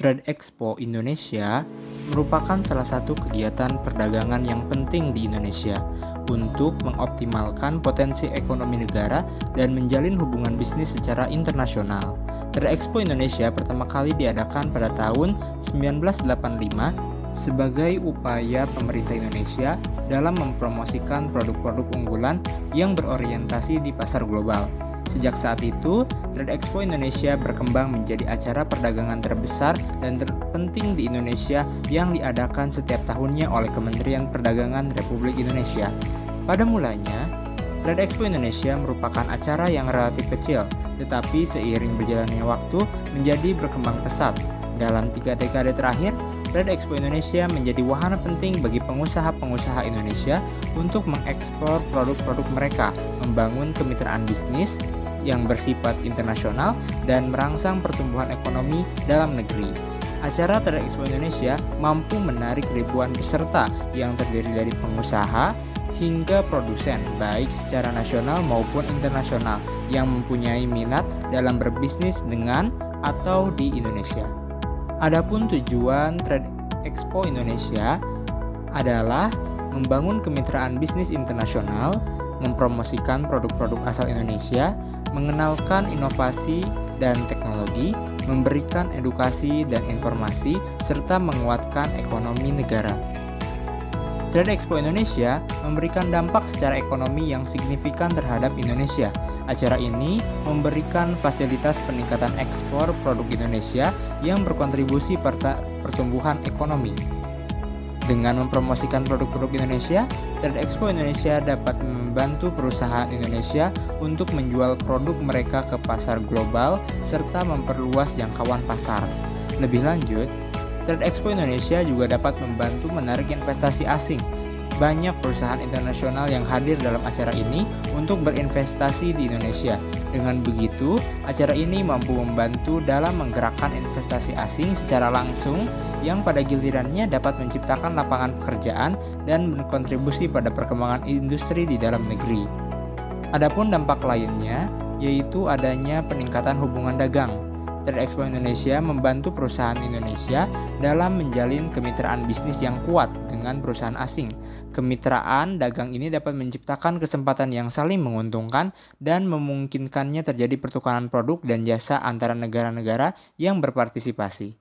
Trade Expo Indonesia merupakan salah satu kegiatan perdagangan yang penting di Indonesia untuk mengoptimalkan potensi ekonomi negara dan menjalin hubungan bisnis secara internasional. Trade Expo Indonesia pertama kali diadakan pada tahun 1985 sebagai upaya pemerintah Indonesia dalam mempromosikan produk-produk unggulan yang berorientasi di pasar global. Sejak saat itu, Trade Expo Indonesia berkembang menjadi acara perdagangan terbesar dan terpenting di Indonesia yang diadakan setiap tahunnya oleh Kementerian Perdagangan Republik Indonesia. Pada mulanya, Trade Expo Indonesia merupakan acara yang relatif kecil, tetapi seiring berjalannya waktu menjadi berkembang pesat. Dalam 3 dekade terakhir, Trade Expo Indonesia menjadi wahana penting bagi pengusaha-pengusaha Indonesia untuk mengeksplor produk-produk mereka, membangun kemitraan bisnis yang bersifat internasional, dan merangsang pertumbuhan ekonomi dalam negeri. Acara Trade Expo Indonesia mampu menarik ribuan peserta yang terdiri dari pengusaha hingga produsen, baik secara nasional maupun internasional, yang mempunyai minat dalam berbisnis dengan atau di Indonesia. Adapun tujuan Trade Expo Indonesia adalah membangun kemitraan bisnis internasional, mempromosikan produk-produk asal Indonesia, mengenalkan inovasi dan teknologi, memberikan edukasi dan informasi, serta menguatkan ekonomi negara. Trade Expo Indonesia memberikan dampak secara ekonomi yang signifikan terhadap Indonesia. Acara ini memberikan fasilitas peningkatan ekspor produk Indonesia yang berkontribusi pada pertumbuhan ekonomi. Dengan mempromosikan produk-produk Indonesia, Trade Expo Indonesia dapat membantu perusahaan Indonesia untuk menjual produk mereka ke pasar global serta memperluas jangkauan pasar. Lebih lanjut, Trade Expo Indonesia juga dapat membantu menarik investasi asing. Banyak perusahaan internasional yang hadir dalam acara ini untuk berinvestasi di Indonesia. Dengan begitu, acara ini mampu membantu dalam menggerakkan investasi asing secara langsung yang pada gilirannya dapat menciptakan lapangan pekerjaan dan berkontribusi pada perkembangan industri di dalam negeri. Adapun dampak lainnya yaitu adanya peningkatan hubungan dagang. Trade Expo Indonesia membantu perusahaan Indonesia dalam menjalin kemitraan bisnis yang kuat dengan perusahaan asing. Kemitraan dagang ini dapat menciptakan kesempatan yang saling menguntungkan dan memungkinkannya terjadi pertukaran produk dan jasa antara negara-negara yang berpartisipasi.